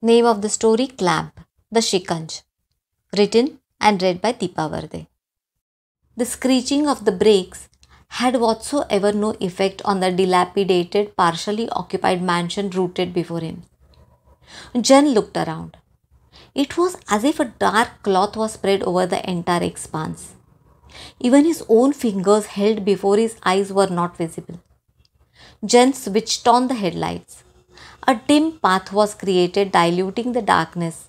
Name of the story Clamp, the Shikanja. Written and read by Deepa Warde. The screeching of the brakes had whatsoever no effect on the dilapidated, partially occupied mansion rooted before him. Jen looked around. It was as if a dark cloth was spread over the entire expanse. Even his own fingers held before his eyes were not visible. Jen switched on the headlights. A dim path was created, diluting the darkness,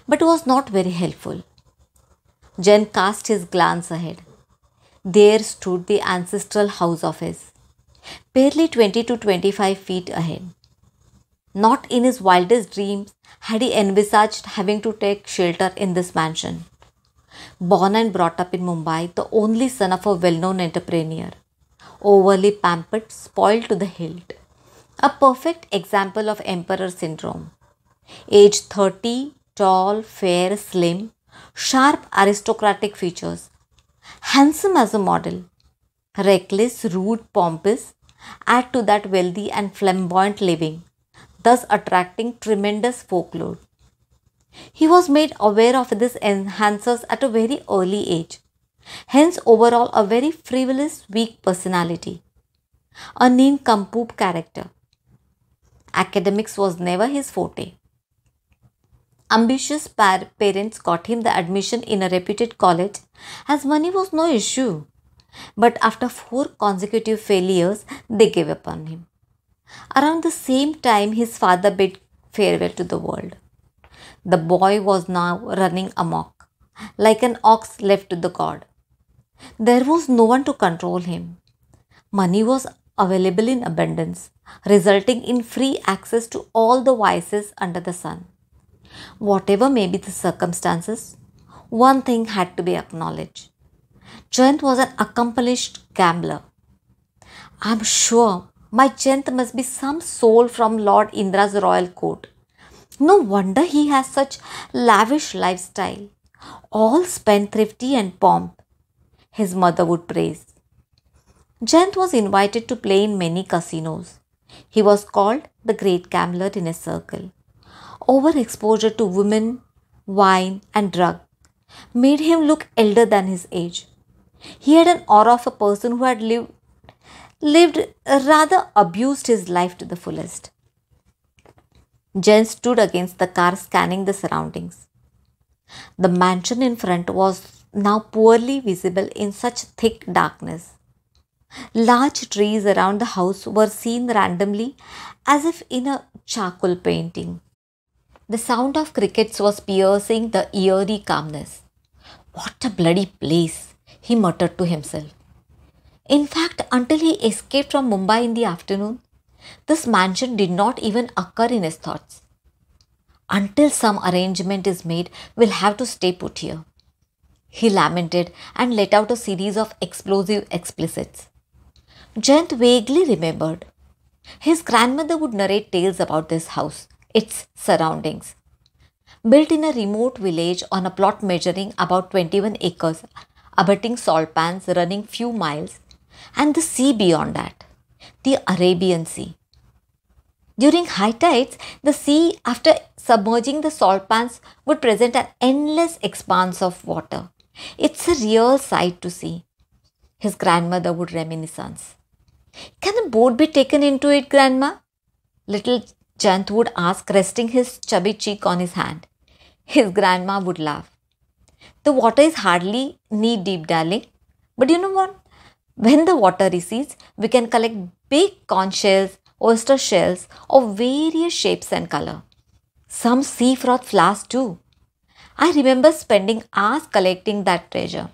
but was not very helpful. Jen cast his glance ahead. There stood the ancestral house of his, barely 20 to 25 feet ahead. Not in his wildest dreams had he envisaged having to take shelter in this mansion. Born and brought up in Mumbai, the only son of a well-known entrepreneur, overly pampered, spoiled to the hilt. A perfect example of emperor syndrome. Age 30, tall, fair, slim, sharp aristocratic features. Handsome as a model. Reckless, rude, pompous. Add to that wealthy and flamboyant living, thus attracting tremendous folklore. He was made aware of these enhancers at a very early age. Hence, overall, a very frivolous, weak personality. A nincompoop character. Academics was never his forte. Ambitious parents got him the admission in a reputed college as money was no issue. But after 4 consecutive failures, they gave up on him. Around the same time, his father bid farewell to the world. The boy was now running amok, like an ox left to the god. There was no one to control him. Money was available in abundance, resulting in free access to all the vices under the sun. Whatever may be the circumstances, one thing had to be acknowledged. Jayant was an accomplished gambler. I'm sure my Jayant must be some soul from Lord Indra's royal court. No wonder he has such lavish lifestyle, all spendthrifty and pomp, his mother would praise. Jayant was invited to play in many casinos. He was called the great gambler in his circle. Overexposure to women, wine and drug made him look elder than his age. He had an aura of a person who had rather abused his life to the fullest. Jen stood against the car scanning the surroundings. The mansion in front was now poorly visible in such thick darkness. Large trees around the house were seen randomly as if in a charcoal painting. The sound of crickets was piercing the eerie calmness. What a bloody place, he muttered to himself. In fact, until he escaped from Mumbai in the afternoon, this mansion did not even occur in his thoughts. Until some arrangement is made, we'll have to stay put here. He lamented and let out a series of explosive explicits. Jayant vaguely remembered. His grandmother would narrate tales about this house, its surroundings. Built in a remote village on a plot measuring about 21 acres, abutting salt pans running few miles, and the sea beyond that, the Arabian Sea. During high tides, the sea, after submerging the salt pans, would present an endless expanse of water. It's a real sight to see, his grandmother would reminiscence. Can a boat be taken into it, Grandma? Little Jayant would ask, resting his chubby cheek on his hand. His grandma would laugh. The water is hardly knee-deep, darling. But you know what? When the water recedes, we can collect big conch shells, oyster shells of various shapes and color. Some sea froth flowers too. I remember spending hours collecting that treasure.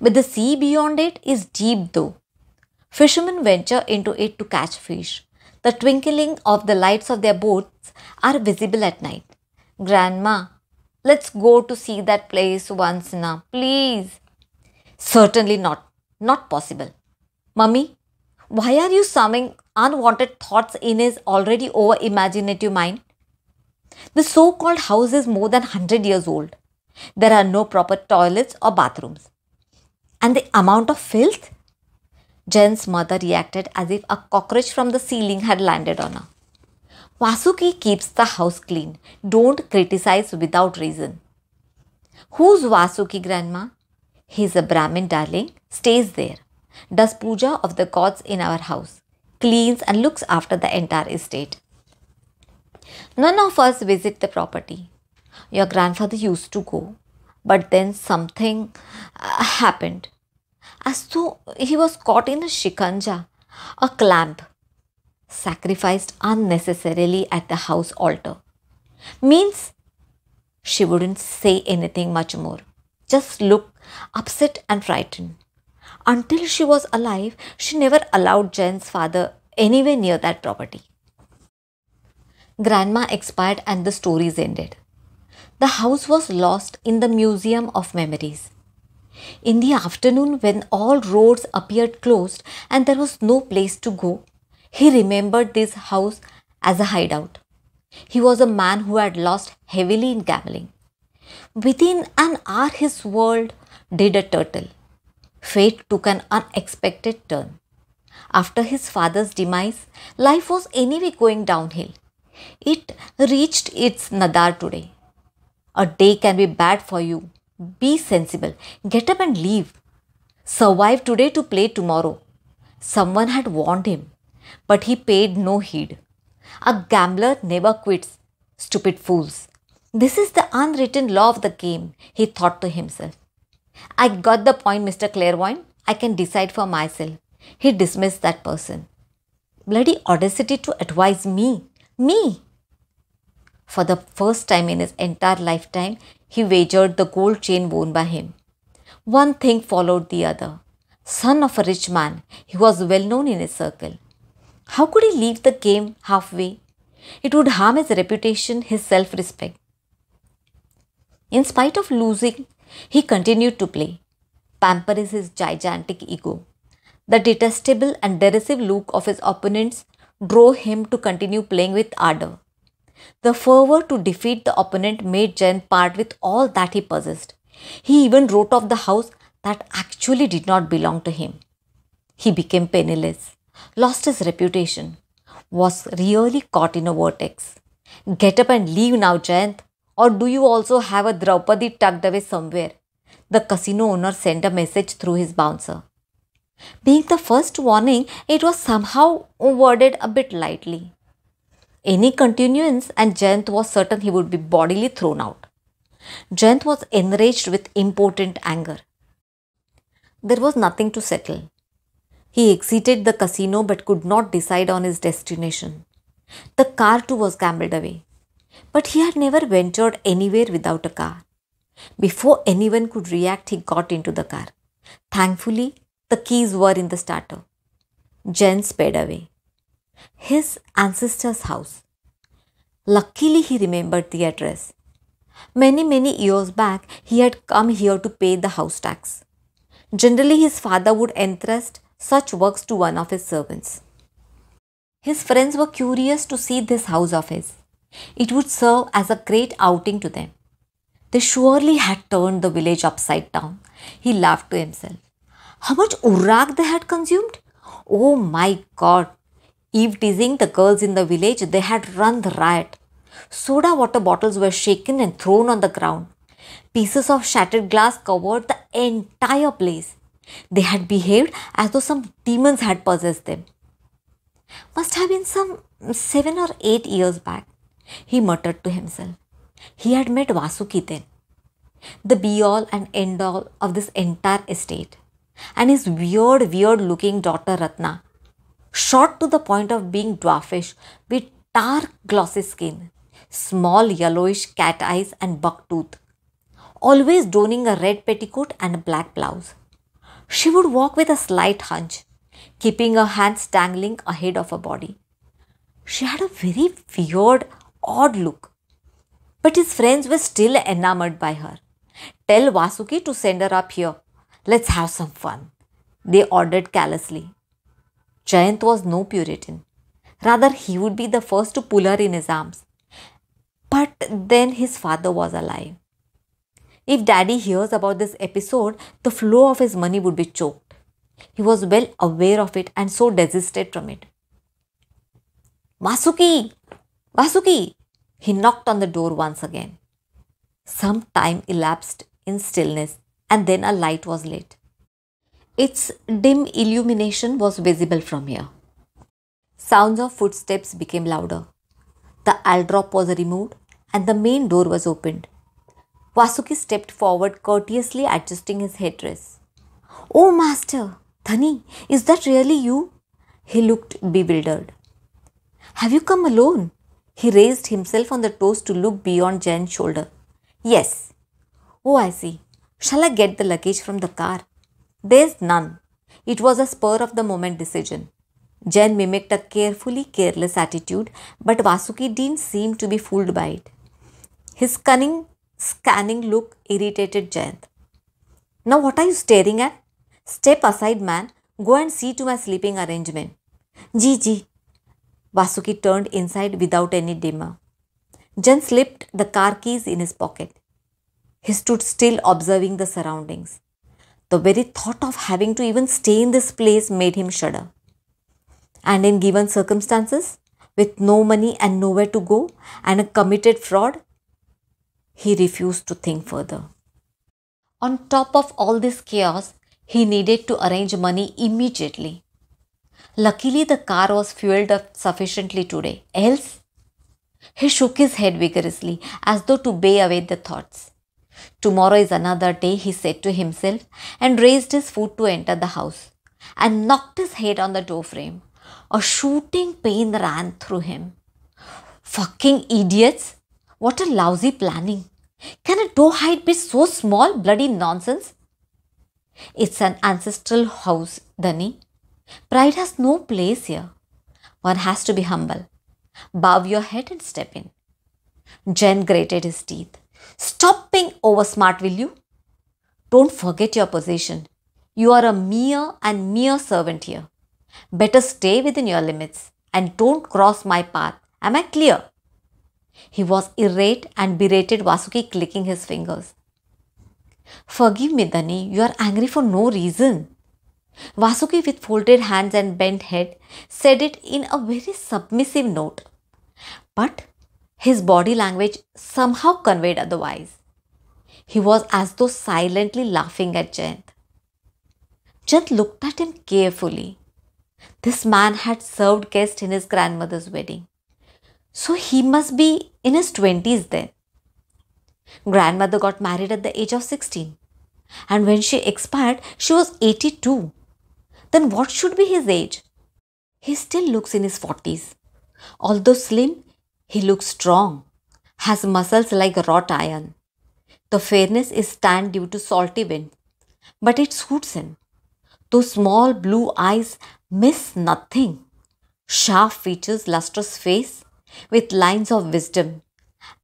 But the sea beyond it is deep though. Fishermen venture into it to catch fish. The twinkling of the lights of their boats are visible at night. Grandma, let's go to see that place once now, please. Certainly not. Not possible. Mummy, why are you summing unwanted thoughts in his already over-imaginative mind? The so-called house is more than 100 years old. There are no proper toilets or bathrooms. And the amount of filth? Jen's mother reacted as if a cockroach from the ceiling had landed on her. Vasuki keeps the house clean. Don't criticize without reason. Who's Vasuki, grandma? He's a Brahmin, darling. Stays there. Does puja of the gods in our house. Cleans and looks after the entire estate. None of us visit the property. Your grandfather used to go. But then something happened. As though he was caught in a shikanja, a clamp, sacrificed unnecessarily at the house altar. Means she wouldn't say anything much more, just look upset and frightened. Until she was alive, she never allowed Jen's father anywhere near that property. Grandma expired and the stories ended. The house was lost in the Museum of Memories. In the afternoon, when all roads appeared closed and there was no place to go, he remembered this house as a hideout. He was a man who had lost heavily in gambling. Within an hour, his world did a turtle. Fate took an unexpected turn. After his father's demise, life was anyway going downhill. It reached its nadar today. A day can be bad for you. Be sensible. Get up and leave. Survive today to play tomorrow. Someone had warned him, but he paid no heed. A gambler never quits. Stupid fools. This is the unwritten law of the game, he thought to himself. I got the point, Mr. Clairvoyant. I can decide for myself. He dismissed that person. Bloody audacity to advise me. Me! For the first time in his entire lifetime, he wagered the gold chain worn by him. One thing followed the other. Son of a rich man, he was well known in his circle. How could he leave the game halfway? It would harm his reputation, his self-respect. In spite of losing, he continued to play. Pamper is his gigantic ego. The detestable and derisive look of his opponents drove him to continue playing with ardor. The fervor to defeat the opponent made Jen part with all that he possessed. He even wrote off the house that actually did not belong to him. He became penniless, lost his reputation, was really caught in a vortex. Get up and leave now, Jayant. Or do you also have a Draupadi tucked away somewhere? The casino owner sent a message through his bouncer. Being the first warning, it was somehow worded a bit lightly. Any continuance and Jayant was certain he would be bodily thrown out. Jayant was enraged with impotent anger. There was nothing to settle. He exited the casino but could not decide on his destination. The car too was gambled away. But he had never ventured anywhere without a car. Before anyone could react, he got into the car. Thankfully, the keys were in the starter. Jen sped away. His ancestor's house. Luckily, he remembered the address. Many years back, he had come here to pay the house tax. Generally, his father would entrust such works to one of his servants. His friends were curious to see this house of his. It would serve as a great outing to them. They surely had turned the village upside down. He laughed to himself. How much urag they had consumed? Oh my God! Eve teasing the girls in the village, they had run the riot. Soda water bottles were shaken and thrown on the ground. Pieces of shattered glass covered the entire place. They had behaved as though some demons had possessed them. Must have been some 7 or 8 years back, he muttered to himself. He had met Vasuki then, the be-all and end-all of this entire estate, and his weird looking daughter Ratna, short to the point of being dwarfish with dark glossy skin, small yellowish cat eyes and buck tooth, always donning a red petticoat and a black blouse. She would walk with a slight hunch, keeping her hands dangling ahead of her body. She had a very weird, odd look. But his friends were still enamored by her. Tell Vasuki to send her up here. Let's have some fun, they ordered callously. Jayant was no Puritan. Rather, he would be the first to pull her in his arms. But then his father was alive. If Daddy hears about this episode, the flow of his money would be choked. He was well aware of it and so desisted from it. Vasuki! Vasuki! He knocked on the door once again. Some time elapsed in stillness, and then a light was lit. Its dim illumination was visible from here. Sounds of footsteps became louder. The aldrop was removed, and the main door was opened. Vasuki stepped forward, courteously adjusting his headdress. Oh, master! Dhani, is that really you? He looked bewildered. Have you come alone? He raised himself on the toes to look beyond Jain's shoulder. Yes. Oh, I see. Shall I get the luggage from the car? There's none. It was a spur of the moment decision. Jain mimicked a carefully careless attitude, but Vasuki didn't seem to be fooled by it. His cunning, scanning look irritated Jain. Now what are you staring at? Step aside, man. Go and see to my sleeping arrangement. Ji. Vasuki turned inside without any demur. Jain slipped the car keys in his pocket. He stood still, observing the surroundings. The very thought of having to even stay in this place made him shudder. And in given circumstances, with no money and nowhere to go, and a committed fraud, he refused to think further. On top of all this chaos, he needed to arrange money immediately. Luckily, the car was fueled up sufficiently today. Else, he shook his head vigorously as though to bay away the thoughts. Tomorrow is another day, he said to himself, and raised his foot to enter the house and knocked his head on the doorframe. A shooting pain ran through him. Fucking idiots! What a lousy planning! Can a door height be so small? Bloody nonsense! It's an ancestral house, Dhani. Pride has no place here. One has to be humble. Bow your head and step in. Jain grated his teeth. Stop being over smart, will you? Don't forget your position. You are a mere servant here. Better stay within your limits and don't cross my path. Am I clear? He was irate and berated Vasuki, clicking his fingers. Forgive me, Dhani. You are angry for no reason. Vasuki, with folded hands and bent head, said it in a very submissive note. But his body language somehow conveyed otherwise. He was as though silently laughing at Jain. Jain looked at him carefully. This man had served guests in his grandmother's wedding. So he must be in his 20s then. Grandmother got married at the age of 16. And when she expired, she was 82. Then what should be his age? He still looks in his 40s. Although slim, he looks strong, has muscles like wrought iron. The fairness is tanned due to salty wind, but it suits him. Those small blue eyes miss nothing. Sharp features, lustrous face with lines of wisdom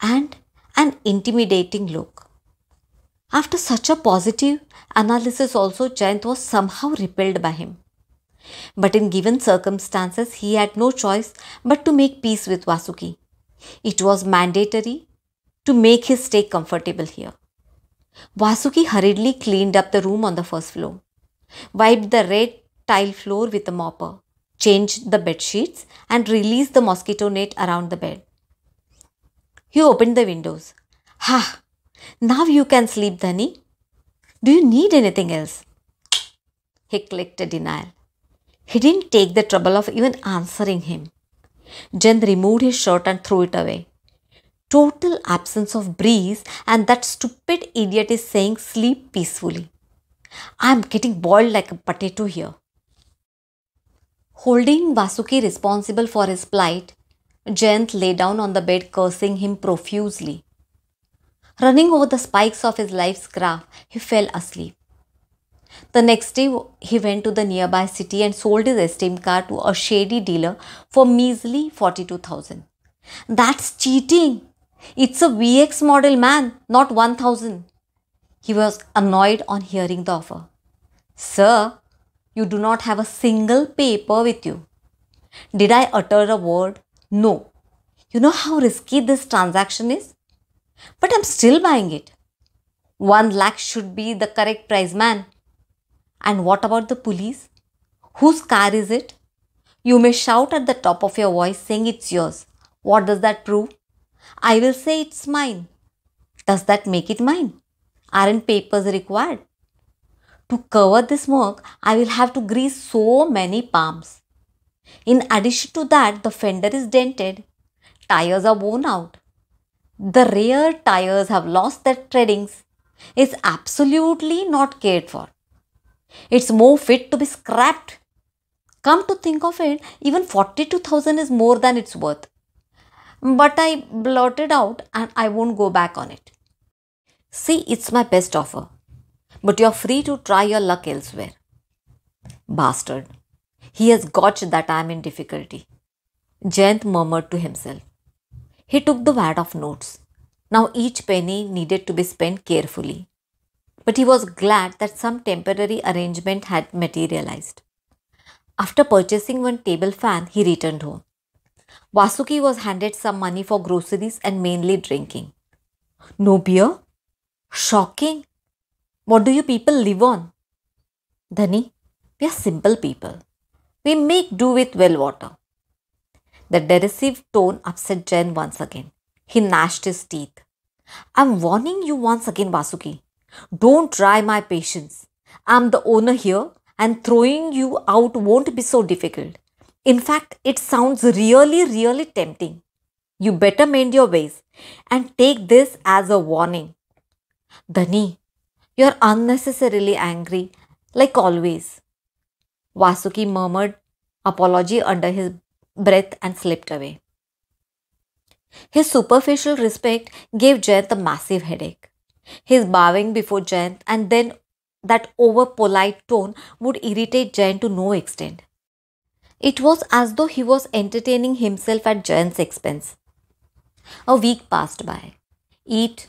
and an intimidating look. After such a positive analysis also, Jain was somehow repelled by him. But in given circumstances, he had no choice but to make peace with Vasuki. It was mandatory to make his stay comfortable here. Vasuki hurriedly cleaned up the room on the first floor, wiped the red tile floor with a mopper, changed the bed sheets and released the mosquito net around the bed. He opened the windows. Ha! Now you can sleep, Dhani. Do you need anything else? He clicked a denial. He didn't take the trouble of even answering him. Jain removed his shirt and threw it away. Total absence of breeze, and that stupid idiot is saying sleep peacefully. I'm getting boiled like a potato here. Holding Vasuki responsible for his plight, Jain lay down on the bed, cursing him profusely. Running over the spikes of his life's graph, he fell asleep. The next day, he went to the nearby city and sold his esteemed car to a shady dealer for measly 42,000. That's cheating. It's a VX model, man, not 1,000. He was annoyed on hearing the offer. Sir, you do not have a single paper with you. Did I utter a word? No. You know how risky this transaction is? But I'm still buying it. 1 lakh should be the correct price, man. And what about the police? Whose car is it? You may shout at the top of your voice saying it's yours. What does that prove? I will say it's mine. Does that make it mine? Aren't papers required? To cover this smoke, I will have to grease so many palms. In addition to that, the fender is dented. Tires are worn out. The rear tires have lost their treadings. It's absolutely not cared for. It's more fit to be scrapped. Come to think of it, even 42,000 is more than it's worth. But I blurted out and I won't go back on it. See, it's my best offer. But you're free to try your luck elsewhere. Bastard. He has gotched that I am in difficulty. Jayant murmured to himself. He took the wad of notes. Now each penny needed to be spent carefully. But he was glad that some temporary arrangement had materialized. After purchasing one table fan, he returned home. Vasuki was handed some money for groceries and mainly drinking. No beer? Shocking. What do you people live on? Dhani, we are simple people. We make do with well water. The derisive tone upset Jain once again. He gnashed his teeth. I'm warning you once again, Vasuki. Don't try my patience. I'm the owner here and throwing you out won't be so difficult. In fact, it sounds really tempting. You better mend your ways and take this as a warning. Dhani, you're unnecessarily angry, like always. Vasuki murmured apology under his breath and slipped away. His superficial respect gave Jayant a massive headache. His bowing before Jayant and then that over-polite tone would irritate Jayant to no extent. It was as though he was entertaining himself at Jayant's expense. A week passed by. Eat,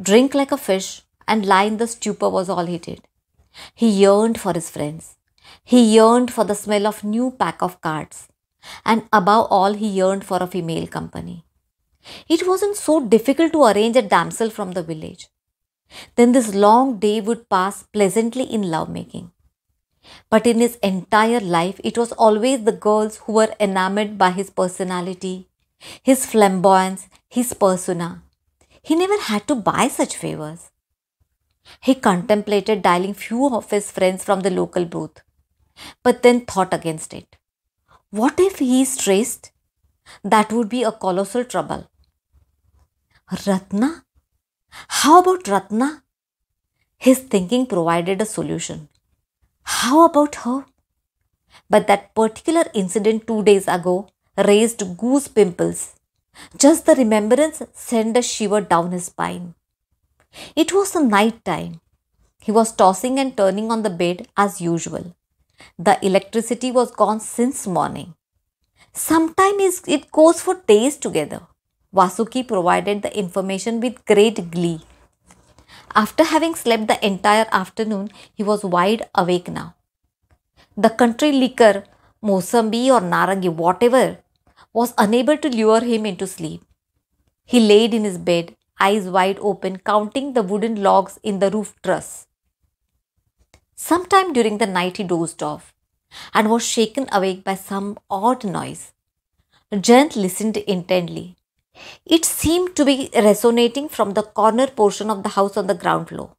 drink like a fish, and lie in the stupor was all he did. He yearned for his friends. He yearned for the smell of new pack of cards. And above all, he yearned for a female company. It wasn't so difficult to arrange a damsel from the village. Then this long day would pass pleasantly in lovemaking. But in his entire life, it was always the girls who were enamored by his personality, his flamboyance, his persona. He never had to buy such favors. He contemplated dialing few of his friends from the local booth, but then thought against it. What if he is traced? That would be a colossal trouble. Ratna? How about Ratna? His thinking provided a solution. How about her? But that particular incident 2 days ago raised goose pimples. Just the remembrance sent a shiver down his spine. It was the night time. He was tossing and turning on the bed as usual. The electricity was gone since morning. Sometimes it goes for days together. Vasuki provided the information with great glee. After having slept the entire afternoon, he was wide awake now. The country liquor, Mosambi or Narangi, whatever, was unable to lure him into sleep. He laid in his bed, eyes wide open, counting the wooden logs in the roof truss. Sometime during the night he dozed off and was shaken awake by some odd noise. Jayant listened intently. It seemed to be resonating from the corner portion of the house on the ground floor.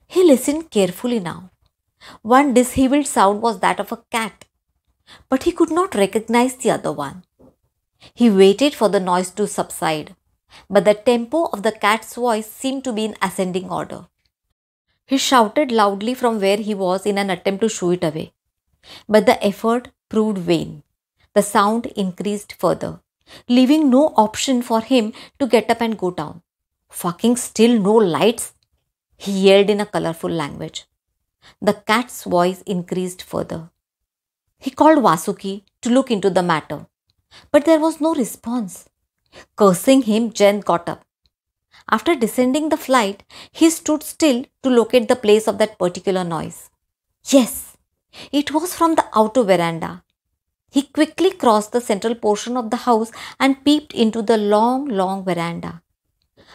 He listened carefully now. One disheveled sound was that of a cat, but he could not recognize the other one. He waited for the noise to subside, but the tempo of the cat's voice seemed to be in ascending order. He shouted loudly from where he was in an attempt to shoo it away, but the effort proved vain. The sound increased further, leaving no option for him to get up and go down. Fucking still no lights? He yelled in a colorful language. The cat's voice increased further. He called Vasuki to look into the matter, but there was no response. Cursing him, Jen got up. After descending the flight, he stood still to locate the place of that particular noise. Yes, it was from the outer veranda. He quickly crossed the central portion of the house and peeped into the long veranda.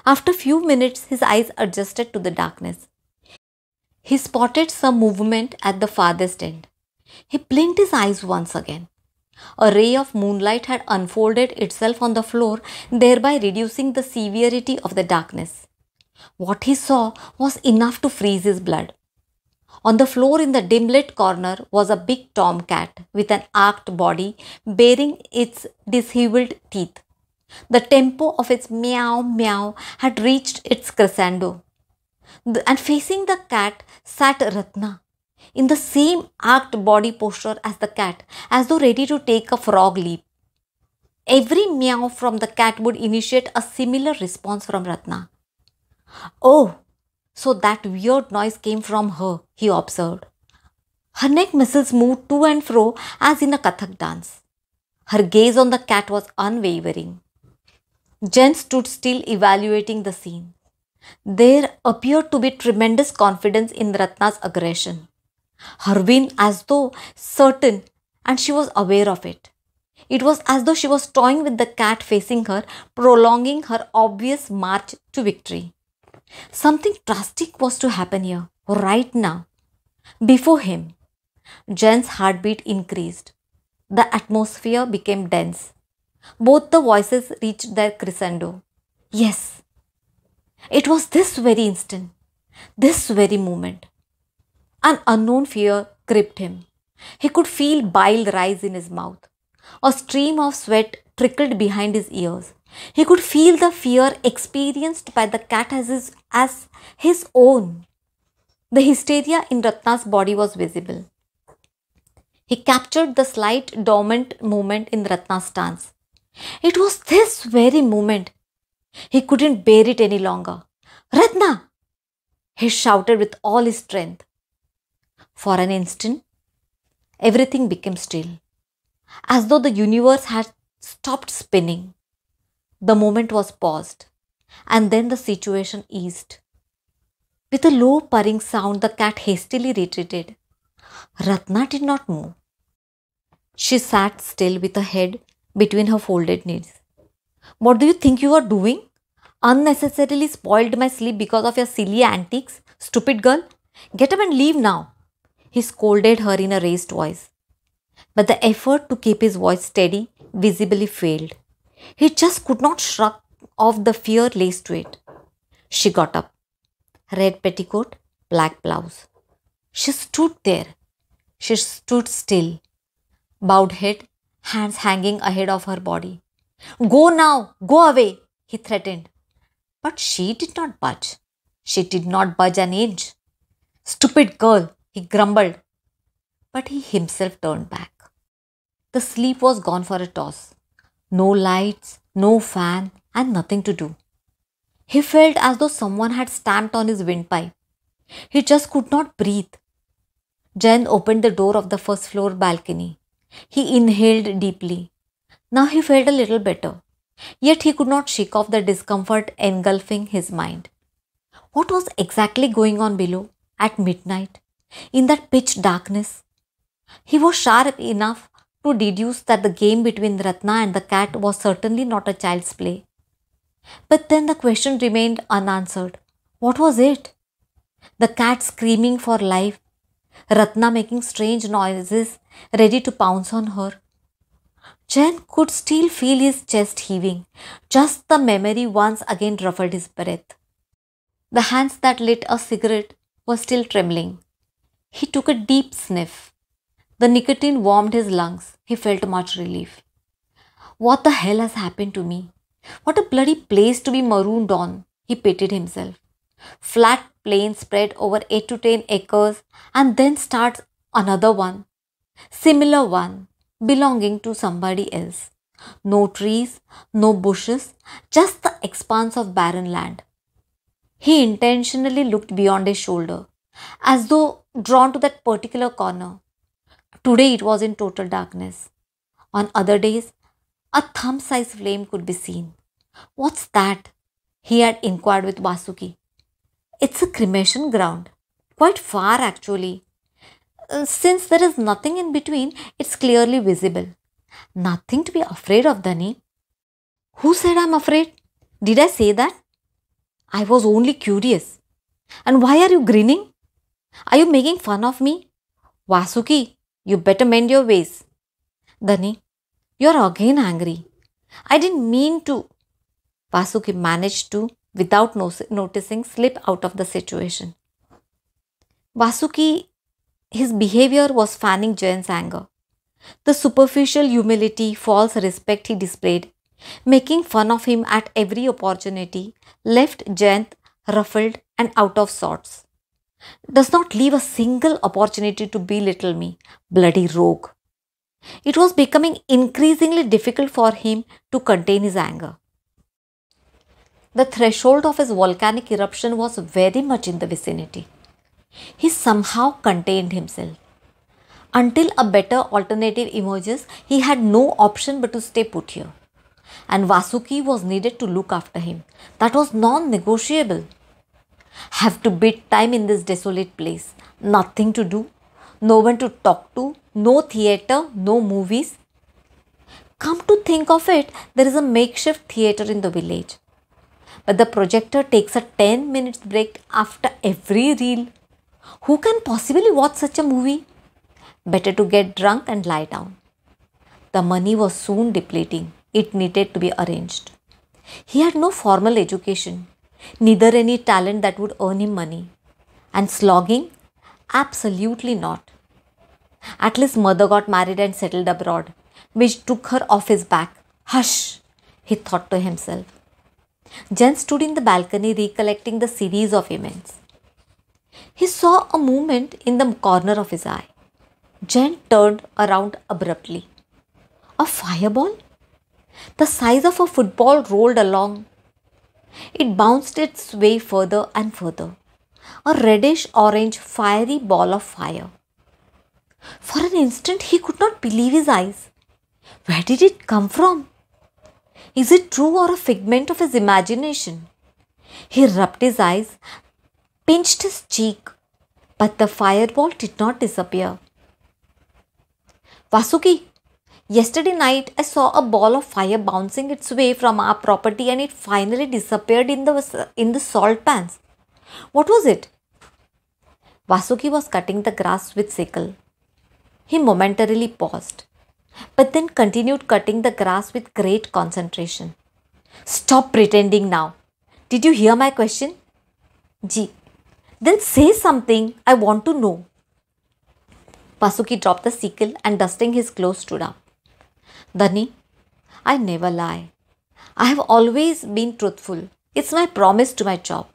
After a few minutes, his eyes adjusted to the darkness. He spotted some movement at the farthest end. He blinked his eyes once again. A ray of moonlight had unfolded itself on the floor, thereby reducing the severity of the darkness. What he saw was enough to freeze his blood. On the floor in the dim lit corner was a big tomcat with an arched body bearing its disheveled teeth. The tempo of its meow meow had reached its crescendo. And facing the cat sat Ratna in the same arched body posture as the cat, as though ready to take a frog leap. Every meow from the cat would initiate a similar response from Ratna. Oh, so that weird noise came from her, he observed. Her neck muscles moved to and fro as in a Kathak dance. Her gaze on the cat was unwavering. Jen stood still evaluating the scene. There appeared to be tremendous confidence in Ratna's aggression. Her win as though certain, and she was aware of it. It was as though she was toying with the cat facing her, prolonging her obvious march to victory. Something drastic was to happen here, right now. Before him, Jen's heartbeat increased. The atmosphere became dense. Both the voices reached their crescendo. Yes, it was this very instant, this very moment. An unknown fear gripped him. He could feel bile rise in his mouth. A stream of sweat trickled behind his ears. He could feel the fear experienced by the cat as his own. The hysteria in Ratna's body was visible. He captured the slight dormant movement in Ratna's stance. It was this very moment. He couldn't bear it any longer. Ratna! He shouted with all his strength. For an instant, everything became still, as though the universe had stopped spinning. The moment was paused, and then the situation eased. With a low purring sound, the cat hastily retreated. Ratna did not move. She sat still with her head between her folded knees. What do you think you are doing? Unnecessarily spoiled my sleep because of your silly antics, stupid girl. Get up and leave now. He scolded her in a raised voice. But the effort to keep his voice steady visibly failed. He just could not shrug off the fear laced to it. She got up. Red petticoat, black blouse. She stood there. She stood still. Bowed head, hands hanging ahead of her body. Go now, go away, he threatened. But she did not budge. She did not budge an inch. Stupid girl, he grumbled. But he himself turned back. The sleep was gone for a toss. No lights, no fan, and nothing to do. He felt as though someone had stamped on his windpipe. He just could not breathe. Jen opened the door of the first floor balcony. He inhaled deeply. Now he felt a little better. Yet he could not shake off the discomfort engulfing his mind. What was exactly going on below at midnight, in that pitch darkness? He was sharp enough to deduce that the game between Ratna and the cat was certainly not a child's play. But then the question remained unanswered. What was it? The cat screaming for life, Ratna making strange noises, ready to pounce on her. Jen could still feel his chest heaving. Just the memory once again ruffled his breath. The hands that lit a cigarette were still trembling. He took a deep sniff. The nicotine warmed his lungs. He felt much relief. What the hell has happened to me? What a bloody place to be marooned on, he pitied himself. Flat plain spread over 8 to 10 acres, and then starts another one. Similar one, belonging to somebody else. No trees, no bushes, just the expanse of barren land. He intentionally looked beyond his shoulder, as though drawn to that particular corner. Today it was in total darkness. On other days, a thumb-sized flame could be seen. What's that? He had inquired with Vasuki. It's a cremation ground. Quite far actually. Since there is nothing in between, it's clearly visible. Nothing to be afraid of, Dani. Who said I'm afraid? Did I say that? I was only curious. And why are you grinning? Are you making fun of me? Vasuki, you better mend your ways. Dani, You're again angry. I didn't mean to. Vasuki managed to, without noticing, slip out of the situation. Vasuki, his behavior was fanning Jayan's anger. The superficial humility, false respect he displayed, making fun of him at every opportunity, left Jayant ruffled and out of sorts. Does not leave a single opportunity to belittle me, bloody rogue. It was becoming increasingly difficult for him to contain his anger. The threshold of his volcanic eruption was very much in the vicinity. He somehow contained himself. Until a better alternative emerges, he had no option but to stay put here. And Vasuki was needed to look after him. That was non-negotiable. Have to beat time in this desolate place. Nothing to do. No one to talk to. No theatre. No movies. Come to think of it, there is a makeshift theatre in the village. But the projector takes a 10 minutes break after every reel. Who can possibly watch such a movie? Better to get drunk and lie down. The money was soon depleting. It needed to be arranged. He had no formal education, neither any talent that would earn him money. And slogging? Absolutely not. At least mother got married and settled abroad, which took her off his back. Hush, he thought to himself. Jen stood in the balcony recollecting the series of events. He saw a movement in the corner of his eye. Jen turned around abruptly. A fireball? The size of a football rolled along. It bounced its way further and further. A reddish-orange fiery ball of fire. For an instant he could not believe his eyes. Where did it come from? Is it true or a figment of his imagination? He rubbed his eyes, pinched his cheek, but the fireball did not disappear. Vasuki, yesterday night I saw a ball of fire bouncing its way from our property and it finally disappeared in the salt pans. What was it? Vasuki was cutting the grass with sickle. He momentarily paused, but then continued cutting the grass with great concentration. Stop pretending now. Did you hear my question? Ji. Then say something. I want to know. Vasuki dropped the sickle and dusting his clothes stood up. Dhani, I never lie. I have always been truthful. It's my promise to my job.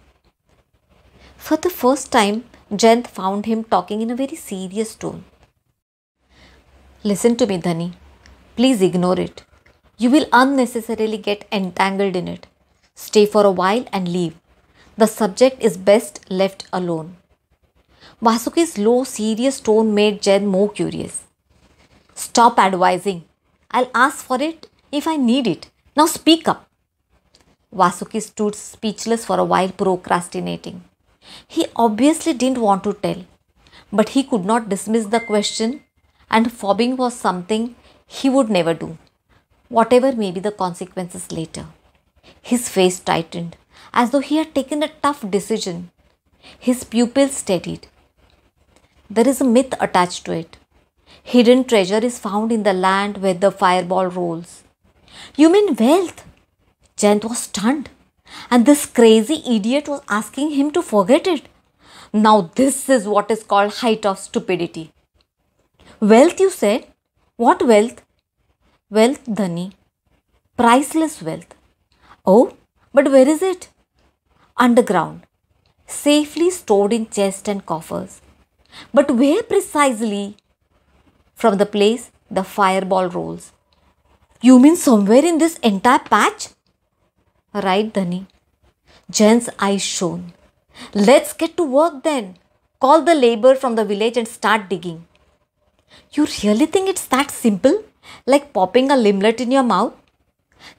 For the first time, Jayant found him talking in a very serious tone. Listen to me, Dhani. Please ignore it. You will unnecessarily get entangled in it. Stay for a while and leave. The subject is best left alone. Vasuki's low, serious tone made Jen more curious. Stop advising. I'll ask for it if I need it. Now speak up. Vasuki stood speechless for a while, procrastinating. He obviously didn't want to tell, but he could not dismiss the question, and fobbing was something he would never do, whatever may be the consequences later. His face tightened, as though he had taken a tough decision. His pupils steadied. There is a myth attached to it. Hidden treasure is found in the land where the fireball rolls. You mean wealth? Jayant was stunned, and this crazy idiot was asking him to forget it. Now this is what is called height of stupidity. Wealth, you said? What wealth? Wealth, Dhani. Priceless wealth. Oh, but where is it? Underground. Safely stored in chests and coffers. But where precisely? From the place the fireball rolls. You mean somewhere in this entire patch? Right, Dhani. Jen's eyes shone. Let's get to work then. Call the labor from the village and start digging. You really think it's that simple? Like popping a limlet in your mouth?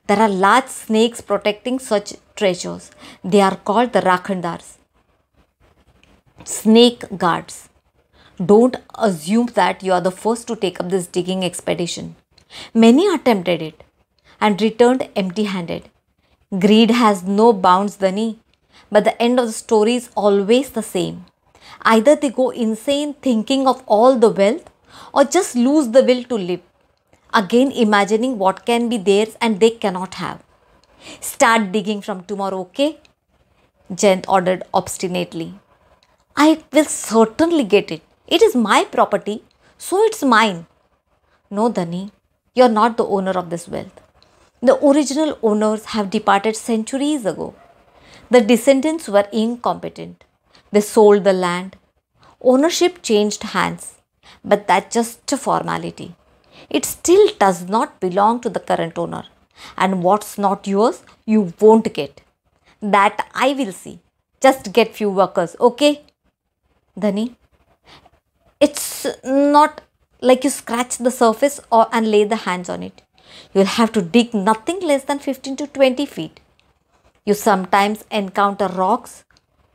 There are large snakes protecting such treasures. They are called the Rakhandars. Snake guards. Don't assume that you are the first to take up this digging expedition. Many attempted it and returned empty-handed. Greed has no bounds, Dhani, but the end of the story is always the same. Either they go insane thinking of all the wealth or just lose the will to live. again imagining what can be theirs and they cannot have. Start digging from tomorrow, okay? Jayant ordered obstinately. I will certainly get it. It is my property, so it's mine. No, Dhani, you're not the owner of this wealth. The original owners have departed centuries ago. The descendants were incompetent. They sold the land. Ownership changed hands, but that's just a formality. It still does not belong to the current owner. And what's not yours, you won't get. That I will see. Just get few workers, okay? Dhani, it's not like you scratch the surface and lay the hands on it. You'll have to dig nothing less than 15 to 20 feet. You sometimes encounter rocks,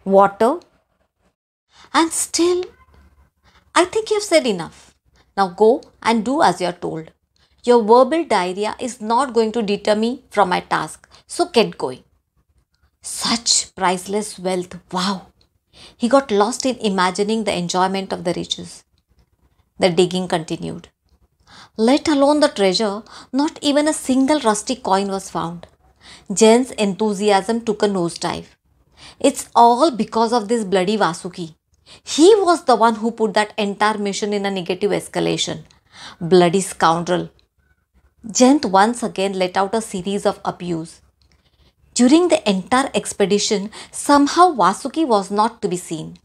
water, and still, I think you've said enough. Now go and do as you're told. Your verbal diarrhea is not going to deter me from my task, so get going. Such priceless wealth, wow! He got lost in imagining the enjoyment of the riches. The digging continued. Let alone the treasure, not even a single rusty coin was found. Jayant's enthusiasm took a nosedive. It's all because of this bloody Vasuki. He was the one who put that entire mission in a negative escalation. Bloody scoundrel. Jayant once again let out a series of abuse. During the entire expedition, somehow Vasuki was not to be seen.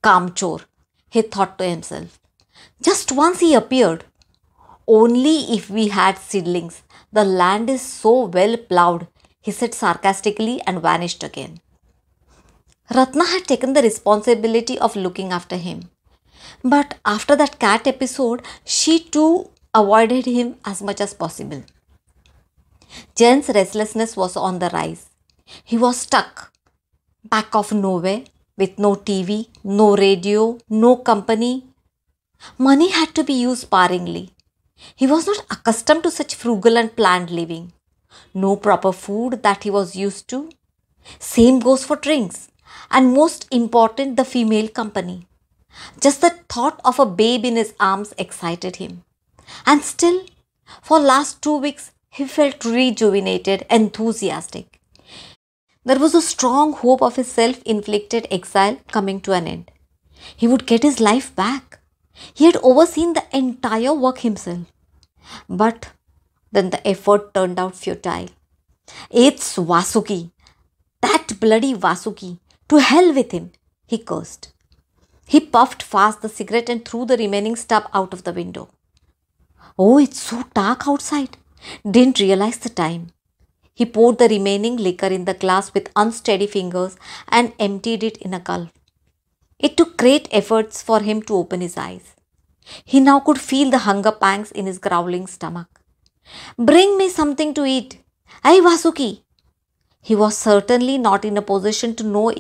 Kamchor, he thought to himself. Just once he appeared. Only if we had seedlings. The land is so well ploughed, he said sarcastically and vanished again. Ratna had taken the responsibility of looking after him. But after that cat episode, she too avoided him as much as possible. Jayant's restlessness was on the rise. He was stuck, back of nowhere, with no TV, no radio, no company. Money had to be used sparingly. He was not accustomed to such frugal and planned living. No proper food that he was used to. Same goes for drinks. And most important, the female company. Just the thought of a babe in his arms excited him. And still, for last 2 weeks, he felt rejuvenated, enthusiastic. There was a strong hope of his self-inflicted exile coming to an end. He would get his life back. He had overseen the entire work himself. But then the effort turned out futile. It's Vasuki. That bloody Vasuki. To hell with him, he cursed. He puffed fast the cigarette and threw the remaining stub out of the window. Oh, it's so dark outside. Didn't realize the time. He poured the remaining liquor in the glass with unsteady fingers and emptied it in a gulp. It took great efforts for him to open his eyes. He now could feel the hunger pangs in his growling stomach. Bring me something to eat. Hey, Vasuki. He was certainly not in a position to know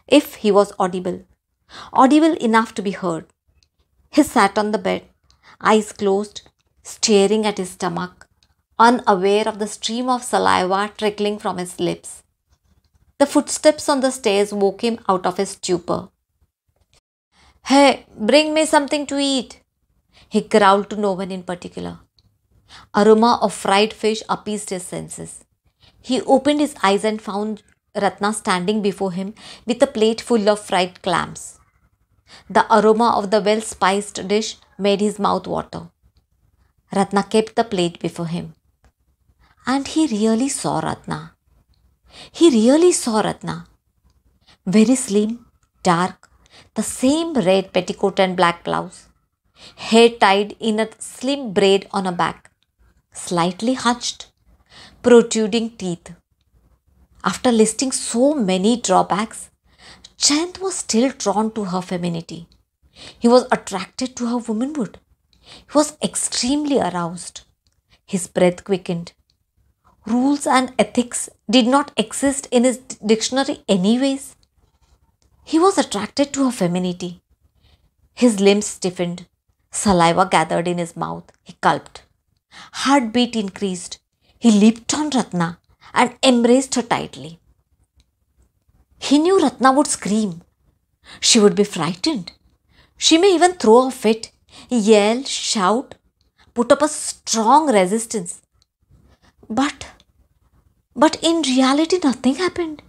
if he was audible. Audible enough to be heard. He sat on the bed, eyes closed, staring at his stomach, unaware of the stream of saliva trickling from his lips. The footsteps on the stairs woke him out of his stupor. Hey, bring me something to eat. He growled to no one in particular. Aroma of fried fish appeased his senses. He opened his eyes and found Ratna standing before him with a plate full of fried clams. The aroma of the well-spiced dish made his mouth water. Ratna kept the plate before him. And he really saw Ratna. He really saw Ratna. Very slim, dark, the same red petticoat and black blouse. Hair tied in a slim braid on her back. Slightly hunched, protruding teeth. After listing so many drawbacks, Jayant was still drawn to her femininity. He was attracted to her womanhood. He was extremely aroused. His breath quickened. Rules and ethics did not exist in his dictionary anyways. He was attracted to her femininity. His limbs stiffened. Saliva gathered in his mouth. He gulped. Heartbeat increased. He leaped on Ratna and embraced her tightly. He knew Ratna would scream. She would be frightened. She may even throw a fit, yell, shout. put up a strong resistance. But, but in reality, nothing happened.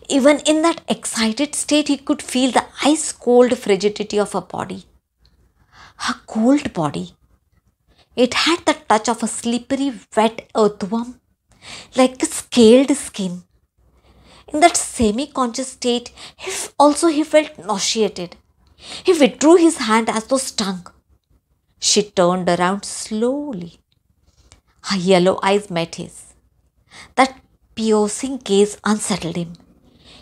Even in that excited state, he could feel the ice cold frigidity of her body. Her cold body. It had the touch of a slippery, wet earthworm, like a scaled skin. In that semi-conscious state, he felt nauseated. He withdrew his hand as though stung. She turned around slowly. Her yellow eyes met his. That piercing gaze unsettled him.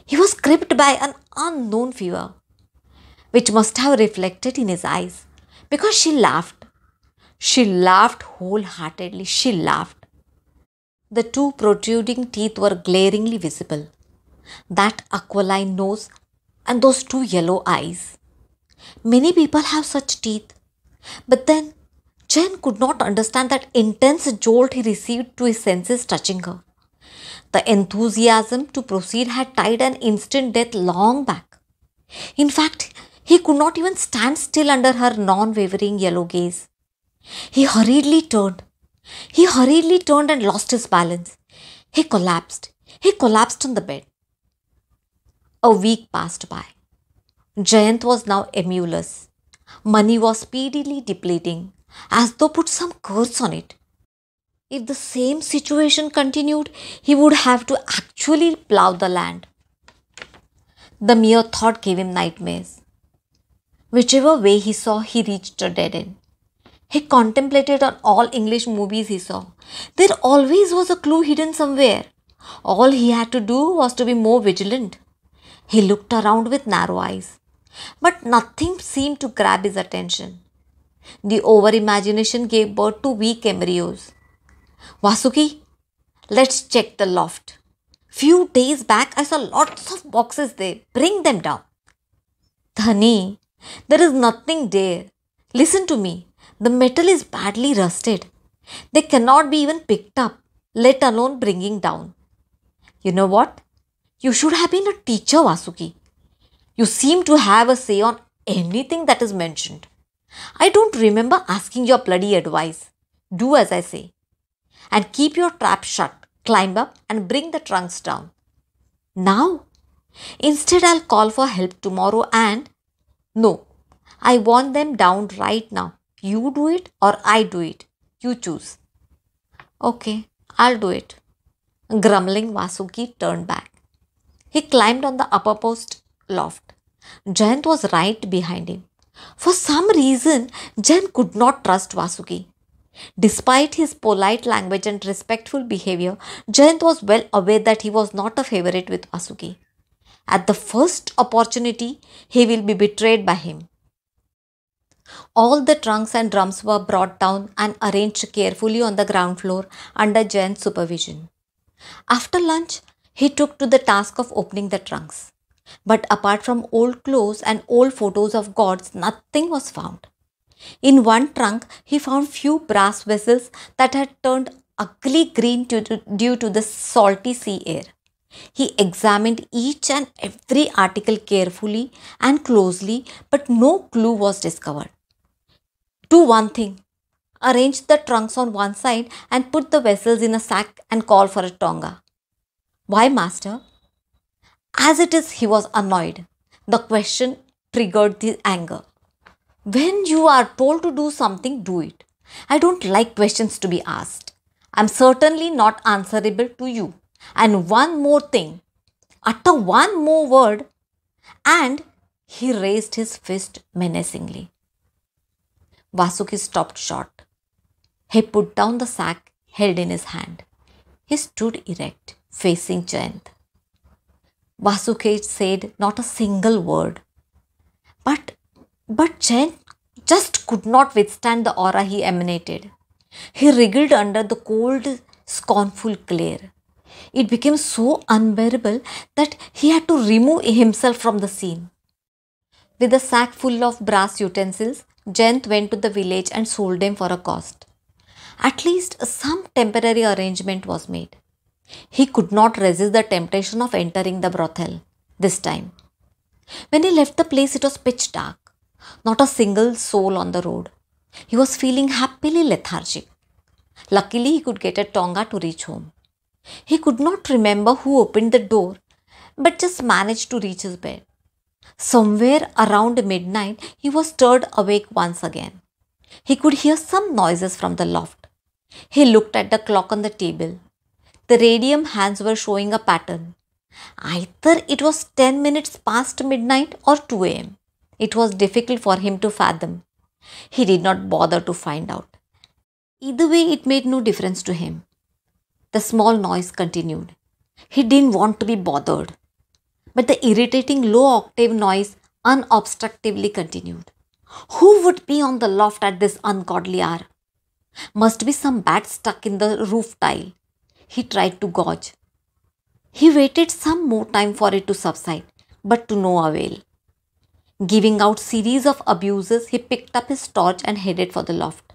He was gripped by an unknown fear, which must have reflected in his eyes, because she laughed. She laughed wholeheartedly. She laughed. The two protruding teeth were glaringly visible. That aquiline nose and those two yellow eyes. Many people have such teeth. But then, Jen could not understand that intense jolt he received to his senses touching her. The enthusiasm to proceed had tied an instant death long back. In fact, he could not even stand still under her non-wavering yellow gaze. He hurriedly turned. And lost his balance. He collapsed. On the bed. A week passed by. Jayant was now emulous. Money was speedily depleting, as though put some curse on it. If the same situation continued, he would have to actually plough the land. The mere thought gave him nightmares. Whichever way he saw, he reached a dead end. He contemplated on all English movies he saw. There always was a clue hidden somewhere. All he had to do was to be more vigilant. He looked around with narrow eyes, but nothing seemed to grab his attention. The over-imagination gave birth to weak embryos. Vasuki, let's check the loft. Few days back I saw lots of boxes there. Bring them down. Dhani, there is nothing there. Listen to me. The metal is badly rusted. They cannot be even picked up, let alone bringing down. You know what? You should have been a teacher, Vasuki. You seem to have a say on anything that is mentioned. I don't remember asking your bloody advice. Do as I say. And keep your trap shut. Climb up and bring the trunks down. Now? Instead, I'll call for help tomorrow and... No, I want them down right now. You do it or I do it. You choose. Okay, I'll do it. Grumbling, Vasuki turned back. He climbed on the uppermost loft. Jayant was right behind him. For some reason, Jayant could not trust Vasuki. Despite his polite language and respectful behavior, Jayant was well aware that he was not a favorite with Vasuki. At the first opportunity, he will be betrayed by him. All the trunks and drums were brought down and arranged carefully on the ground floor under Jayant's supervision. After lunch, he took to the task of opening the trunks. But apart from old clothes and old photos of gods, nothing was found. In one trunk, he found few brass vessels that had turned ugly green due to the salty sea air. He examined each and every article carefully and closely, but no clue was discovered. Do one thing. Arrange the trunks on one side and put the vessels in a sack and call for a tonga. Why, master? As it is, he was annoyed. The question triggered the anger. When you are told to do something, do it. I don't like questions to be asked. I am certainly not answerable to you. And one more thing. Utter one more word. And he raised his fist menacingly. Vasuki stopped short. He put down the sack held in his hand. He stood erect, facing Jayant. Vasuki said not a single word. But Jayant just could not withstand the aura he emanated. He wriggled under the cold, scornful glare. It became so unbearable that he had to remove himself from the scene. With a sack full of brass utensils, Jayant went to the village and sold them for a cost. At least some temporary arrangement was made. He could not resist the temptation of entering the brothel this time. When he left the place, it was pitch dark. Not a single soul on the road. He was feeling happily lethargic. Luckily, he could get a tonga to reach home. He could not remember who opened the door, but just managed to reach his bed. Somewhere around midnight, he was stirred awake once again. He could hear some noises from the loft. He looked at the clock on the table. The radium hands were showing a pattern. Either it was 10 minutes past midnight or 2 am. It was difficult for him to fathom. He did not bother to find out. Either way, it made no difference to him. The small noise continued. He didn't want to be bothered. But the irritating low octave noise unobstructedly continued. Who would be on the loft at this ungodly hour? Must be some bat stuck in the roof tile. He tried to gauge. He waited some more time for it to subside, but to no avail. Giving out series of abuses, he picked up his torch and headed for the loft.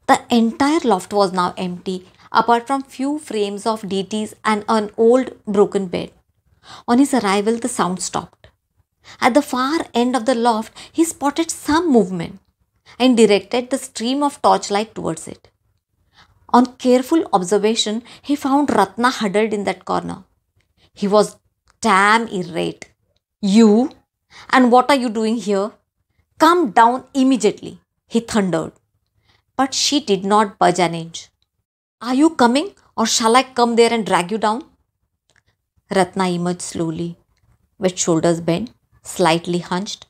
The entire loft was now empty, apart from few frames of deities and an old broken bed. On his arrival, the sound stopped. At the far end of the loft, he spotted some movement and directed the stream of torchlight towards it. On careful observation, he found Ratna huddled in that corner. He was damn irate. You? And what are you doing here? Come down immediately, he thundered. But she did not budge an inch. Are you coming, or shall I come there and drag you down? Ratna emerged slowly, with shoulders bent, slightly hunched,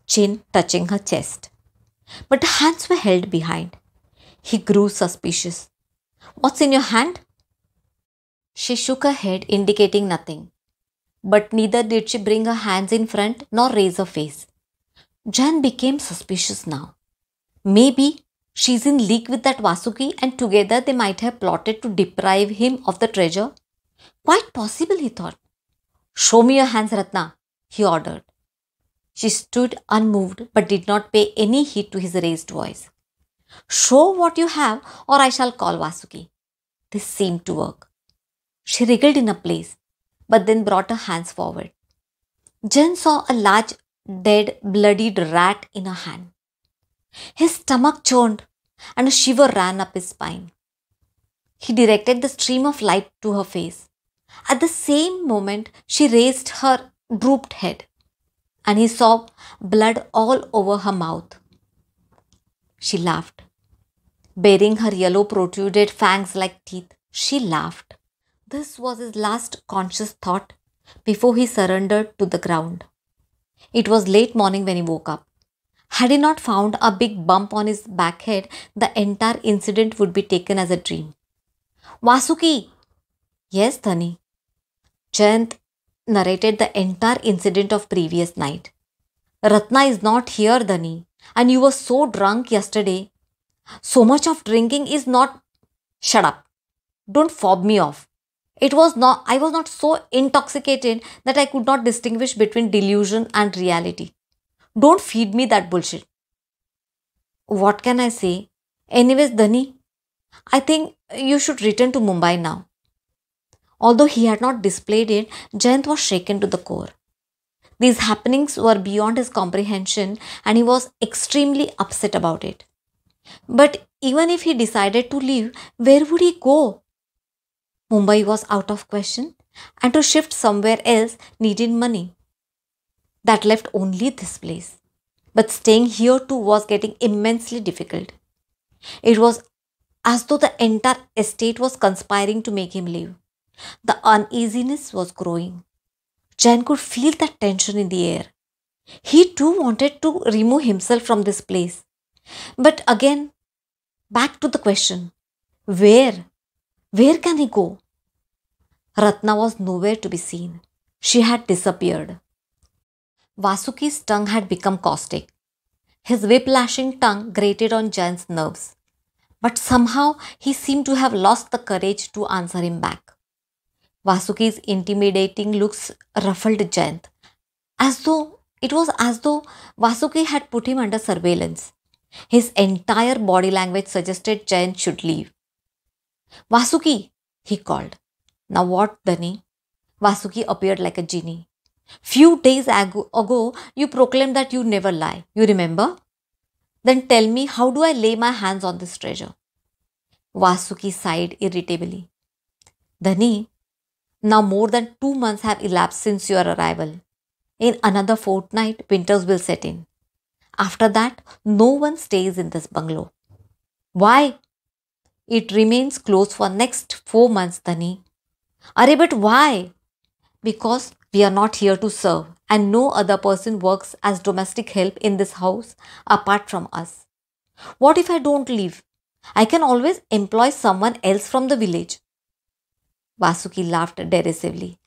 chin touching her chest. But her hands were held behind. He grew suspicious. What's in your hand? She shook her head, indicating nothing. But neither did she bring her hands in front nor raise her face. Jan became suspicious now. Maybe she's in league with that Vasuki and together they might have plotted to deprive him of the treasure. Quite possible, he thought. Show me your hands, Ratna, he ordered. She stood unmoved but did not pay any heed to his raised voice. Show what you have or I shall call Vasuki. This seemed to work. She wriggled in a place but then brought her hands forward. Jen saw a large, dead, bloodied rat in her hand. His stomach churned and a shiver ran up his spine. He directed the stream of light to her face. At the same moment, she raised her drooped head and he saw blood all over her mouth. She laughed. Baring her yellow protruded fangs like teeth, she laughed. This was his last conscious thought before he surrendered to the ground. It was late morning when he woke up. Had he not found a big bump on his back head, the entire incident would be taken as a dream. Vasuki! Yes, Dhani. Jayant narrated the entire incident of previous night. Ratna is not here, Dhani, and you were so drunk yesterday. So much of drinking is not... Shut up. Don't fob me off. I was not so intoxicated that I could not distinguish between delusion and reality. Don't feed me that bullshit. What can I say? Anyways, Dhani, I think you should return to Mumbai now. Although he had not displayed it, Jayant was shaken to the core. These happenings were beyond his comprehension and he was extremely upset about it. But even if he decided to leave, where would he go? Mumbai was out of question, and to shift somewhere else needed money. That left only this place. But staying here too was getting immensely difficult. It was as though the entire estate was conspiring to make him leave. The uneasiness was growing. Jan could feel that tension in the air. He too wanted to remove himself from this place. But again, back to the question, where? Where can he go? Ratna was nowhere to be seen. She had disappeared. Vasuki's tongue had become caustic. His whip-lashing tongue grated on Jan's nerves. But somehow he seemed to have lost the courage to answer him back. Vasuki's intimidating looks ruffled Jayant, as though Vasuki had put him under surveillance. His entire body language suggested Jayant should leave. Vasuki, he called. Now what, Dhani? Vasuki appeared like a genie. Few days ago, you proclaimed that you never lie. You remember? Then tell me, how do I lay my hands on this treasure? Vasuki sighed irritably. Dhani, now more than 2 months have elapsed since your arrival. In another fortnight, winters will set in. After that, no one stays in this bungalow. Why? It remains closed for next 4 months, Dhani. Arey, but why? Because we are not here to serve and no other person works as domestic help in this house apart from us. What if I don't leave? I can always employ someone else from the village. Vasuki laughed derisively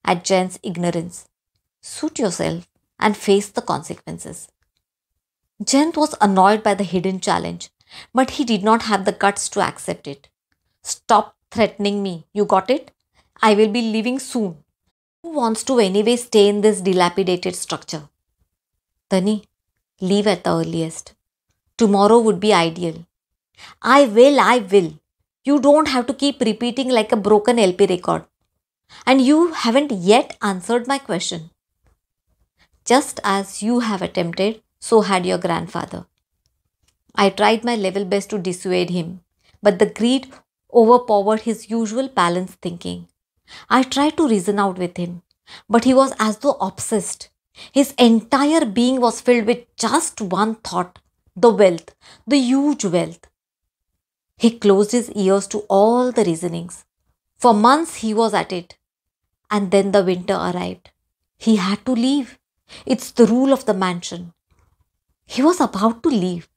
at Jen's ignorance. Suit yourself and face the consequences. Jen was annoyed by the hidden challenge, but he did not have the guts to accept it. Stop threatening me, you got it? I will be leaving soon. Who wants to anyway stay in this dilapidated structure? Tani, leave at the earliest. Tomorrow would be ideal. I will. You don't have to keep repeating like a broken LP record. And you haven't yet answered my question. Just as you have attempted, so had your grandfather. I tried my level best to dissuade him, but the greed overpowered his usual balanced thinking. I tried to reason out with him, but he was as though obsessed. His entire being was filled with just one thought: the wealth, the huge wealth. He closed his ears to all the reasonings. For months he was at it, and then the winter arrived. He had to leave. It's the rule of the mansion. He was about to leave,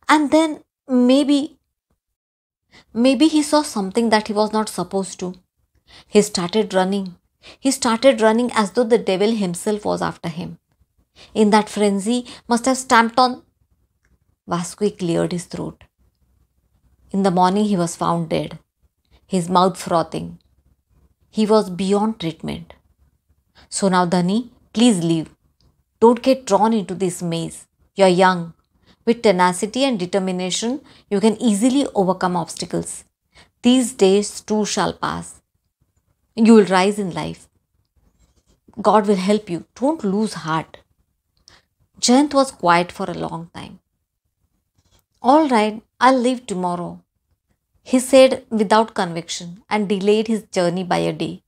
and then maybe he saw something that he was not supposed to. He started running. He started running as though the devil himself was after him. In that frenzy, must have stamped on. Vasqui cleared his throat. In the morning, he was found dead, his mouth frothing. He was beyond treatment. So now, Dhani, please leave. Don't get drawn into this maze. You're young. With tenacity and determination, you can easily overcome obstacles. These days too shall pass. You will rise in life. God will help you. Don't lose heart. Jayant was quiet for a long time. All right, I'll leave tomorrow, he said without conviction and delayed his journey by a day.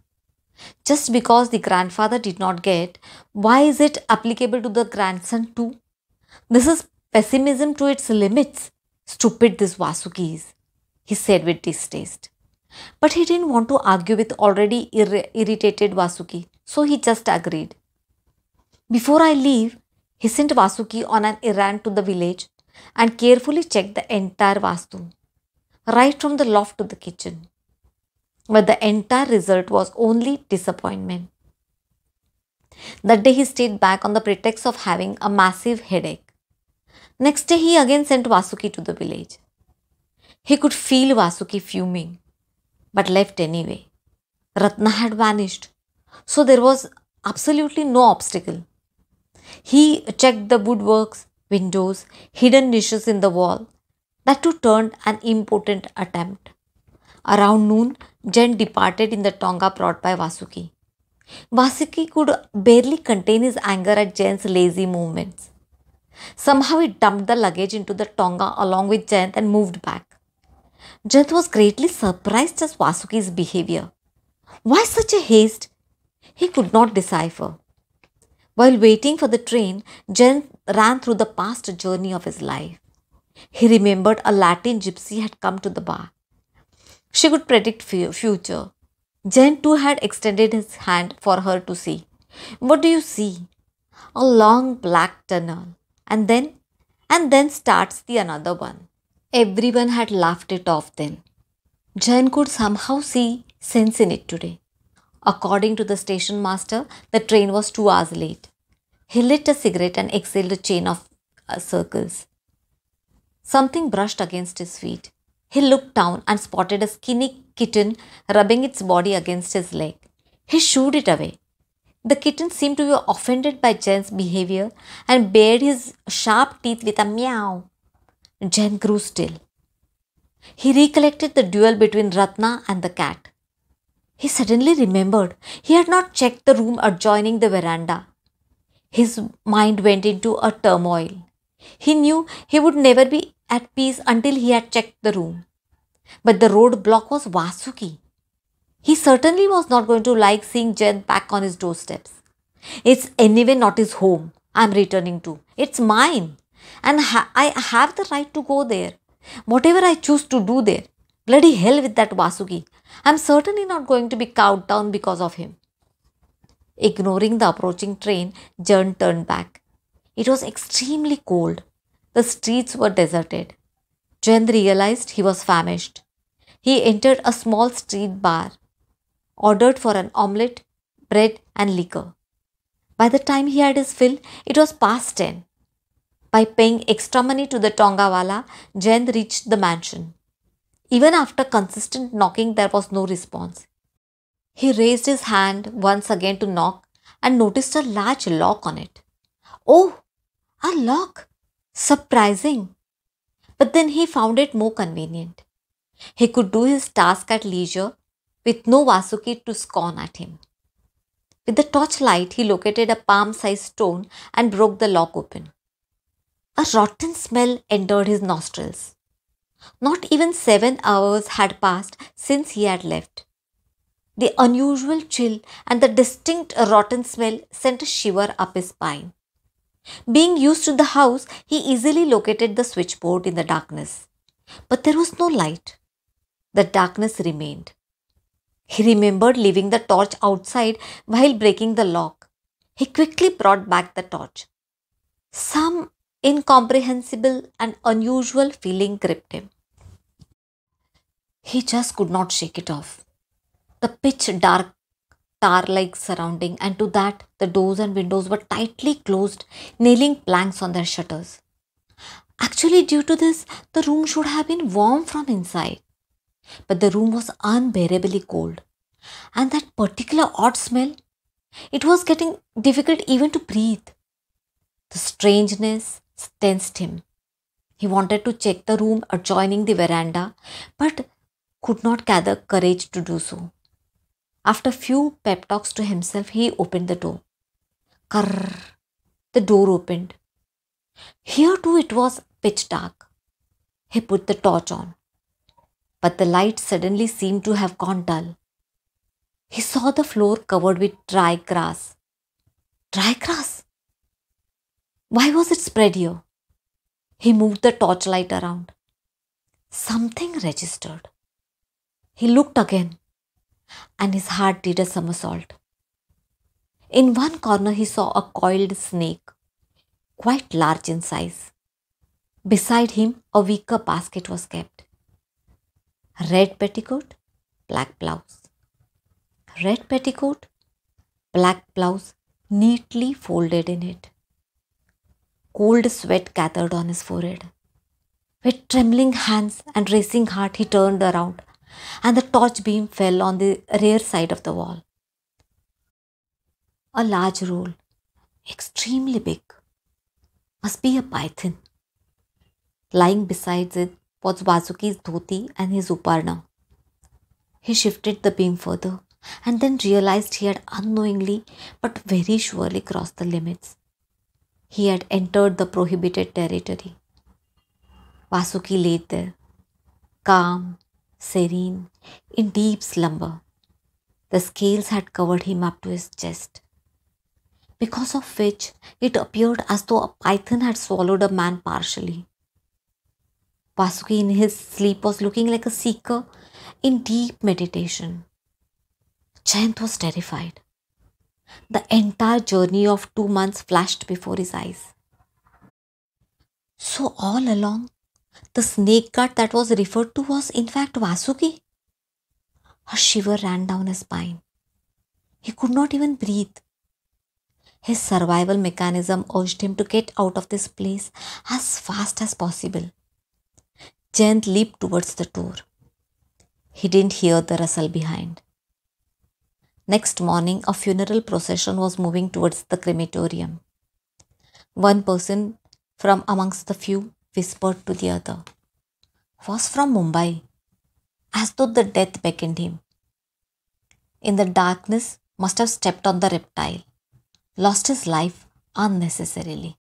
Just because the grandfather did not get, why is it applicable to the grandson too? This is pessimism to its limits. Stupid this Vasuki is, he said with distaste. But he didn't want to argue with already irritated Vasuki, so he just agreed. Before I leave, he sent Vasuki on an errand to the village and carefully checked the entire Vastu, right from the loft to the kitchen. But the entire result was only disappointment. That day he stayed back on the pretext of having a massive headache. Next day he again sent Vasuki to the village. He could feel Vasuki fuming, but left anyway. Ratna had vanished, so there was absolutely no obstacle. He checked the woodworks, windows, hidden niches in the wall. That too turned an impotent attempt. Around noon, Jen departed in the tonga brought by Vasuki. Vasuki could barely contain his anger at Jen's lazy movements. Somehow he dumped the luggage into the tonga along with Jen and moved back. Jen was greatly surprised at Vasuki's behavior. Why such a haste? He could not decipher. While waiting for the train, Jen ran through the past journey of his life. He remembered a Latin gypsy had come to the bar. She could predict future. Jen too had extended his hand for her to see. What do you see? A long black tunnel. And then starts the another one. Everyone had laughed it off then. Jen could somehow see sense in it today. According to the station master, the train was 2 hours late. He lit a cigarette and exhaled a chain of circles. Something brushed against his feet. He looked down and spotted a skinny kitten rubbing its body against his leg. He shooed it away. The kitten seemed to be offended by Jen's behavior and bared his sharp teeth with a meow. Jen grew still. He recollected the duel between Ratna and the cat. He suddenly remembered he had not checked the room adjoining the veranda. His mind went into a turmoil. He knew he would never be at peace until he had checked the room. But the roadblock was Vasuki. He certainly was not going to like seeing Jen back on his doorsteps. It's anyway not his home I'm returning to. It's mine. And I have the right to go there. Whatever I choose to do there. Bloody hell with that Vasuki. I'm certainly not going to be cowed down because of him. Ignoring the approaching train, Jen turned back. It was extremely cold. The streets were deserted. Jen realized he was famished. He entered a small street bar, ordered for an omelette, bread, and liquor. By the time he had his fill, it was past 10. By paying extra money to the Tongawala, Jen reached the mansion. Even after consistent knocking, there was no response. He raised his hand once again to knock and noticed a large lock on it. Oh, a lock! Surprising! But then he found it more convenient. He could do his task at leisure with no Vasuki to scorn at him. With the torchlight, he located a palm-sized stone and broke the lock open. A rotten smell entered his nostrils. Not even 7 hours had passed since he had left. The unusual chill and the distinct rotten smell sent a shiver up his spine. Being used to the house, he easily located the switchboard in the darkness. But there was no light. The darkness remained. He remembered leaving the torch outside while breaking the lock. He quickly brought back the torch. Some incomprehensible and unusual feeling gripped him. He just could not shake it off. The pitch dark, tar-like surrounding, and to that, the doors and windows were tightly closed, nailing planks on their shutters. Actually, due to this, the room should have been warm from inside. But the room was unbearably cold. And that particular odd smell, it was getting difficult even to breathe. The strangeness tensed him. He wanted to check the room adjoining the veranda, but could not gather courage to do so. After few pep talks to himself, he opened the door. Karr! The door opened. Here too it was pitch dark. He put the torch on. But the light suddenly seemed to have gone dull. He saw the floor covered with dry grass. Dry grass? Why was it spread here? He moved the torchlight around. Something registered. He looked again, and his heart did a somersault. In one corner he saw a coiled snake, quite large in size. Beside him a wicker basket was kept. Red petticoat, black blouse. Red petticoat, black blouse neatly folded in it. Cold sweat gathered on his forehead. With trembling hands and racing heart, he turned around, and the torch beam fell on the rear side of the wall. A large roll, extremely big, must be a python. Lying beside it was Vasuki's dhoti and his uparna. He shifted the beam further and then realized he had unknowingly but very surely crossed the limits. He had entered the prohibited territory. Vasuki lay there, calm, serene, in deep slumber. The scales had covered him up to his chest, because of which it appeared as though a python had swallowed a man partially. Vasuki in his sleep was looking like a seeker in deep meditation. Jayant was terrified. The entire journey of 2 months flashed before his eyes. So all along, the snake gut that was referred to was in fact Vasuki. A shiver ran down his spine. He could not even breathe. His survival mechanism urged him to get out of this place as fast as possible. Jayant leaped towards the door. He didn't hear the rustle behind. Next morning, a funeral procession was moving towards the crematorium. One person from amongst the few whispered to the other, "Was from Mumbai," as though the death beckoned him. In the darkness, must have stepped on the reptile, lost his life unnecessarily.